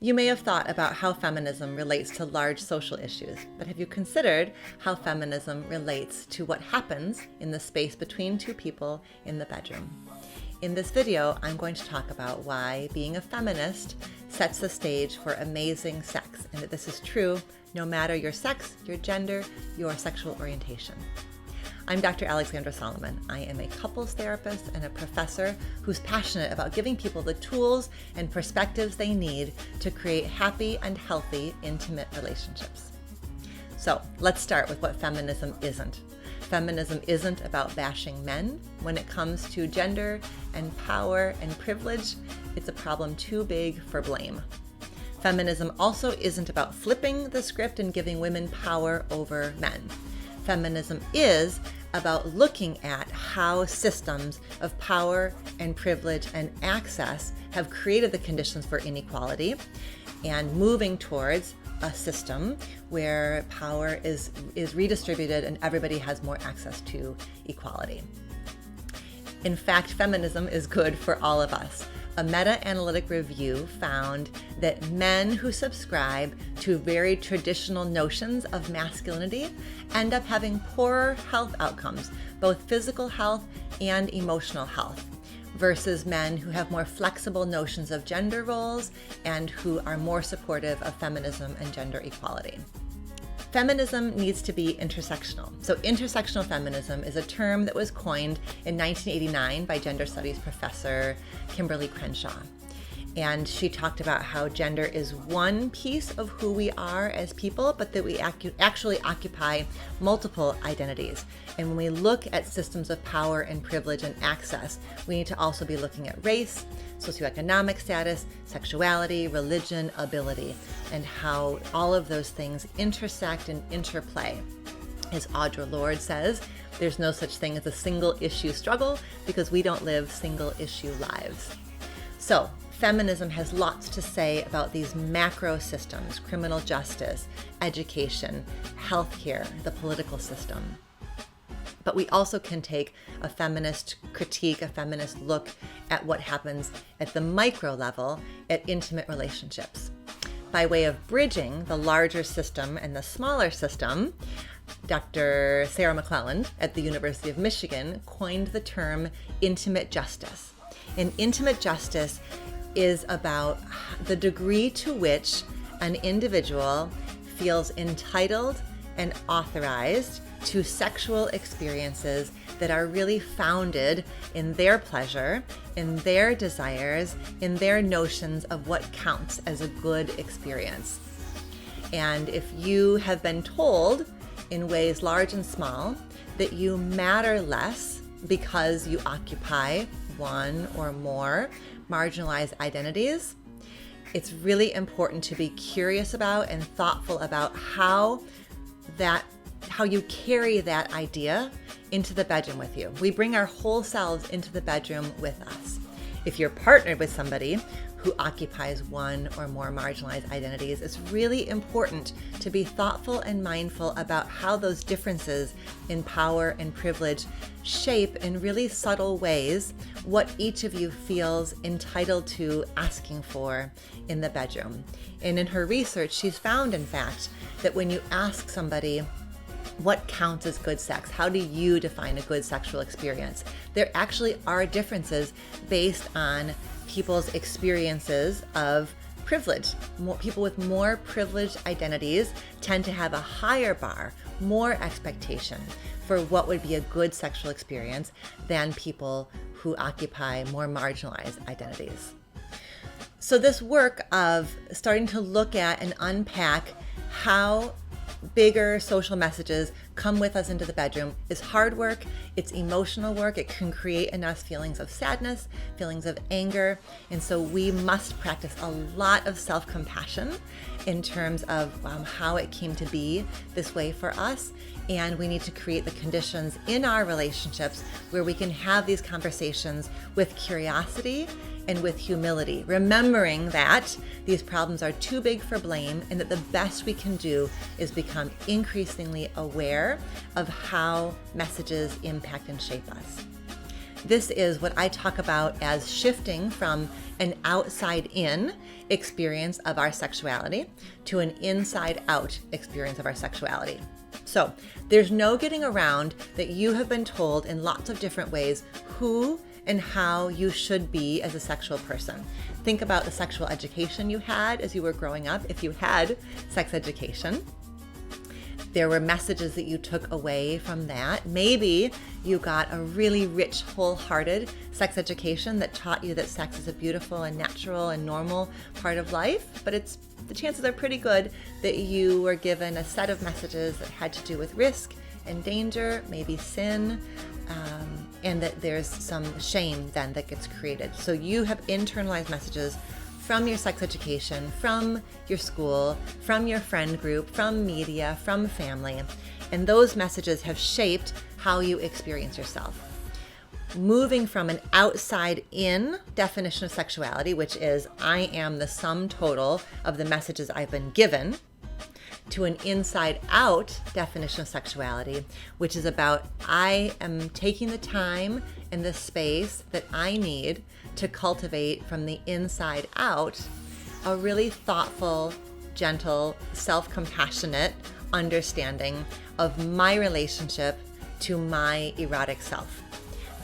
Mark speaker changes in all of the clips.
Speaker 1: You may have thought about how feminism relates to large social issues, but have you considered how feminism relates to what happens in the space between two people in the bedroom? In this video, I'm going to talk about why being a feminist sets the stage for amazing sex, and that this is true no matter your sex, your gender, your sexual orientation. I'm Dr. Alexandra Solomon. I am a couples therapist and a professor who's passionate about giving people the tools and perspectives they need to create happy and healthy, intimate relationships. So let's start with what feminism isn't. Feminism isn't about bashing men. When it comes to gender and power and privilege, it's a problem too big for blame. Feminism also isn't about flipping the script and giving women power over men. Feminism is about looking at how systems of power and privilege and access have created the conditions for inequality and moving towards a system where power is redistributed and everybody has more access to equality. In fact, feminism is good for all of us. A meta-analytic review found that men who subscribe to very traditional notions of masculinity end up having poorer health outcomes, both physical health and emotional health, versus men who have more flexible notions of gender roles and who are more supportive of feminism and gender equality. Feminism needs to be intersectional. So intersectional feminism is a term that was coined in 1989 by gender studies professor Kimberly Crenshaw. And she talked about how gender is one piece of who we are as people, but that we actually occupy multiple identities. And when we look at systems of power and privilege and access, we need to also be looking at race, socioeconomic status, sexuality, religion, ability, and how all of those things intersect and interplay. As Audre Lorde says, there's no such thing as a single issue struggle because we don't live single issue lives. So, feminism has lots to say about these macro systems: criminal justice, education, healthcare, the political system. But we also can take a feminist critique, a feminist look at what happens at the micro level at intimate relationships. By way of bridging the larger system and the smaller system, Dr. Sarah McClelland at the University of Michigan coined the term intimate justice. And intimate justice is about the degree to which an individual feels entitled and authorized to sexual experiences that are really founded in their pleasure, in their desires, in their notions of what counts as a good experience. And if you have been told in ways large and small that you matter less because you occupy one or more marginalized identities, it's really important to be curious about and thoughtful about how you carry that idea into the bedroom with you. We bring our whole selves into the bedroom with us. If you're partnered with somebody who occupies one or more marginalized identities, it's really important to be thoughtful and mindful about how those differences in power and privilege shape in really subtle ways what each of you feels entitled to asking for in the bedroom. And in her research, she's found, in fact, that when you ask somebody, what counts as good sex? How do you define a good sexual experience? There actually are differences based on people's experiences of privilege. People with more privileged identities tend to have a higher bar, more expectation for what would be a good sexual experience than people who occupy more marginalized identities. So this work of starting to look at and unpack how bigger social messages come with us into the bedroom is hard work, it's emotional work, it can create in us feelings of sadness, feelings of anger, and so we must practice a lot of self-compassion in terms of how it came to be this way for us, and we need to create the conditions in our relationships where we can have these conversations with curiosity and with humility, remembering that these problems are too big for blame and that the best we can do is become increasingly aware of how messages impact and shape us. This is what I talk about as shifting from an outside-in experience of our sexuality to an inside-out experience of our sexuality. So there's no getting around that you have been told in lots of different ways who and how you should be as a sexual person. Think about the sexual education you had as you were growing up, if you had sex education. There were messages that you took away from that. Maybe you got a really rich, wholehearted sex education that taught you that sex is a beautiful and natural and normal part of life, but the chances are pretty good that you were given a set of messages that had to do with risk and danger, maybe sin, and that there's some shame then that gets created. So you have internalized messages from your sex education, from your school, from your friend group, from media, from family, and those messages have shaped how you experience yourself. Moving from an outside-in definition of sexuality, which is I am the sum total of the messages I've been given, to an inside-out definition of sexuality, which is about I am taking the time and the space that I need to cultivate from the inside out a really thoughtful, gentle, self-compassionate understanding of my relationship to my erotic self.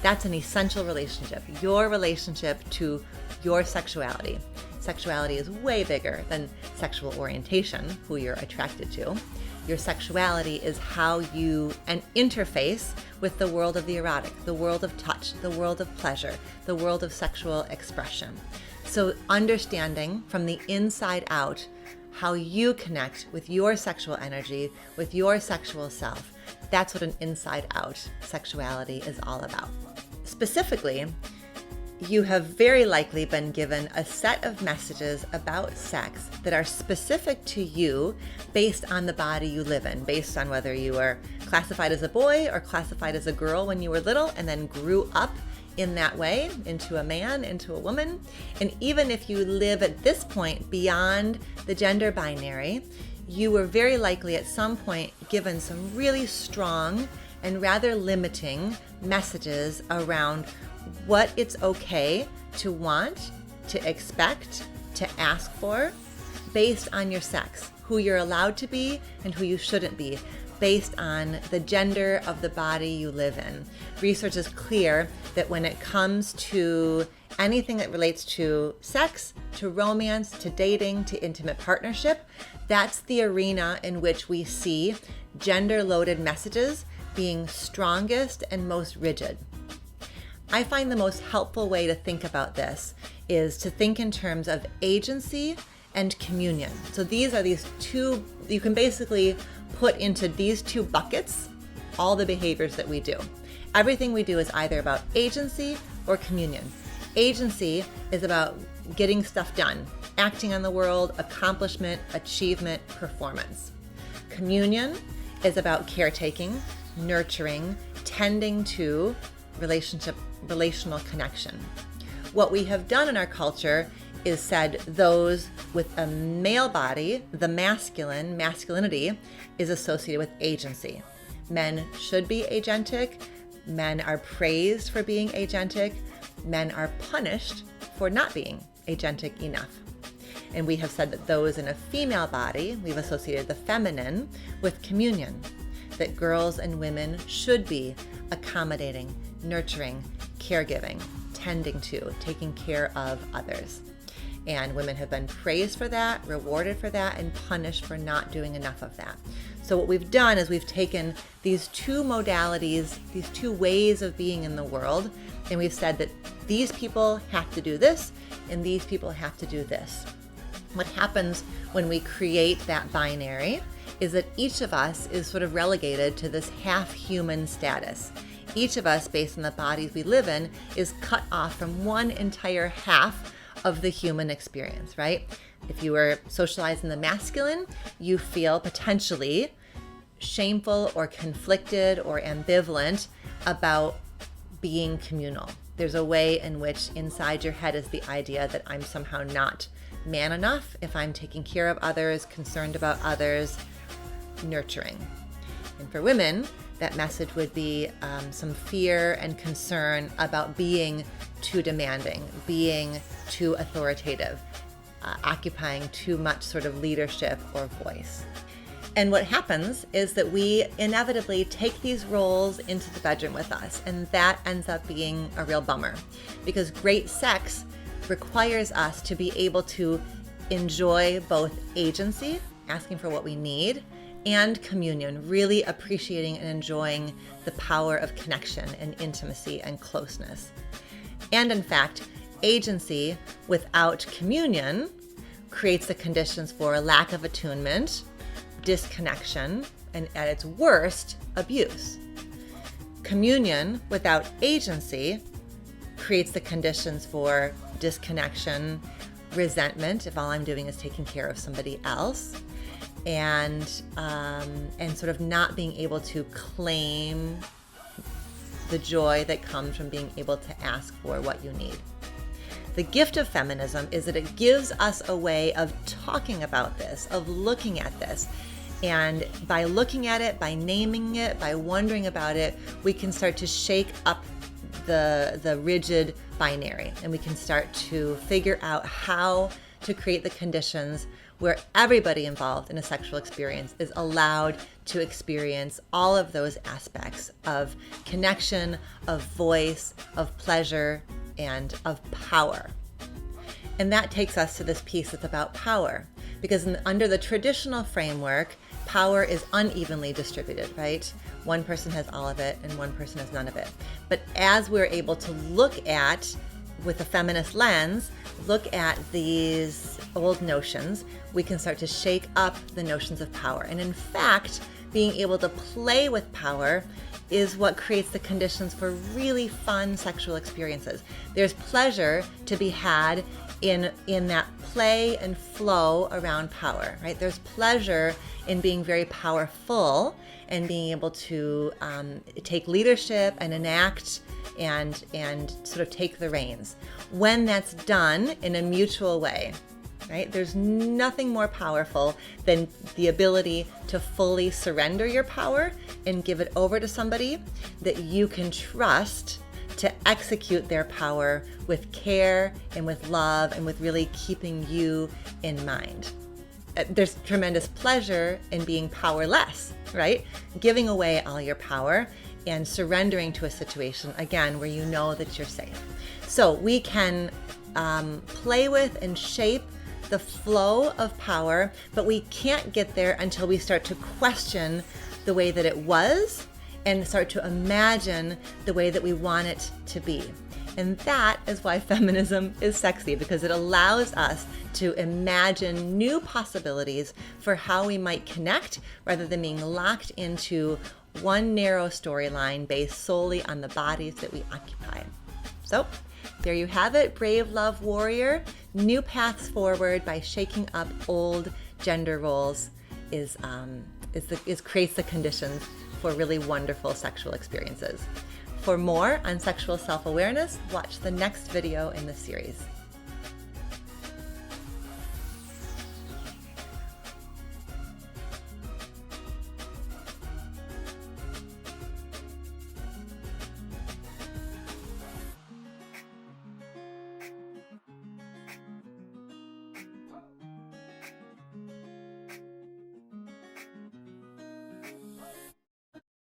Speaker 1: That's an essential relationship, your relationship to your sexuality. Sexuality is way bigger than sexual orientation, who you're attracted to. Your sexuality is how you interface with the world of the erotic, the world of touch, the world of pleasure, the world of sexual expression. So understanding from the inside out how you connect with your sexual energy, with your sexual self, that's what an inside out sexuality is all about. Specifically, you have very likely been given a set of messages about sex that are specific to you based on the body you live in, based on whether you were classified as a boy or classified as a girl when you were little and then grew up in that way into a man, into a woman. And even if you live at this point beyond the gender binary, you were very likely at some point given some really strong and rather limiting messages around what it's okay to want, to expect, to ask for, based on your sex, who you're allowed to be and who you shouldn't be, based on the gender of the body you live in. Research is clear that when it comes to anything that relates to sex, to romance, to dating, to intimate partnership, that's the arena in which we see gender-loaded messages being strongest and most rigid. I find the most helpful way to think about this is to think in terms of agency and communion. So these are these two, you can basically put into these two buckets all the behaviors that we do. Everything we do is either about agency or communion. Agency is about getting stuff done, acting on the world, accomplishment, achievement, performance. Communion is about caretaking, nurturing, tending to relational connection. What we have done in our culture is said those with a male body, the masculinity is associated with agency. Men should be agentic. Men are praised for being agentic. Men are punished for not being agentic enough. And we have said that those in a female body, we've associated the feminine with communion, that girls and women should be accommodating, nurturing, caregiving, tending to, taking care of others. And women have been praised for that, rewarded for that, and punished for not doing enough of that. So what we've done is we've taken these two modalities, these two ways of being in the world, and we've said that these people have to do this, and these people have to do this. What happens when we create that binary is that each of us is sort of relegated to this half-human status. Each of us, based on the bodies we live in, is cut off from one entire half of the human experience, right? If you were socialized in the masculine, you feel potentially shameful or conflicted or ambivalent about being communal. There's a way in which inside your head is the idea that I'm somehow not man enough if I'm taking care of others, concerned about others, nurturing. And for women, that message would be some fear and concern about being too demanding, being too authoritative, occupying too much sort of leadership or voice. And what happens is that we inevitably take these roles into the bedroom with us, and that ends up being a real bummer, because great sex requires us to be able to enjoy both agency, asking for what we need, and communion, really appreciating and enjoying the power of connection and intimacy and closeness. And in fact, agency without communion creates the conditions for a lack of attunement, disconnection, and at its worst, abuse. Communion without agency creates the conditions for disconnection, resentment, if all I'm doing is taking care of somebody else, and sort of not being able to claim the joy that comes from being able to ask for what you need. The gift of feminism is that it gives us a way of talking about this, of looking at this. And by looking at it, by naming it, by wondering about it, we can start to shake up the rigid binary, and we can start to figure out how to create the conditions where everybody involved in a sexual experience is allowed to experience all of those aspects of connection, of voice, of pleasure, and of power. And that takes us to this piece that's about power, because under the traditional framework, power is unevenly distributed, right? One person has all of it and one person has none of it. But as we're able to look at, with a feminist lens, look at these old notions, we can start to shake up the notions of power. And in fact, being able to play with power is what creates the conditions for really fun sexual experiences. There's pleasure to be had in that play and flow around power, right? There's pleasure in being very powerful and being able to take leadership and enact and sort of take the reins. When that's done in a mutual way, right? There's nothing more powerful than the ability to fully surrender your power and give it over to somebody that you can trust to execute their power with care and with love and with really keeping you in mind. There's tremendous pleasure in being powerless, right? Giving away all your power and surrendering to a situation, again, where you know that you're safe. So we can play with and shape the flow of power, but we can't get there until we start to question the way that it was and start to imagine the way that we want it to be. And that is why feminism is sexy, because it allows us to imagine new possibilities for how we might connect rather than being locked into one narrow storyline based solely on the bodies that we occupy. So there you have it, brave love warrior. New paths forward by shaking up old gender roles creates the conditions for really wonderful sexual experiences. For more on sexual self-awareness, watch the next video in the series.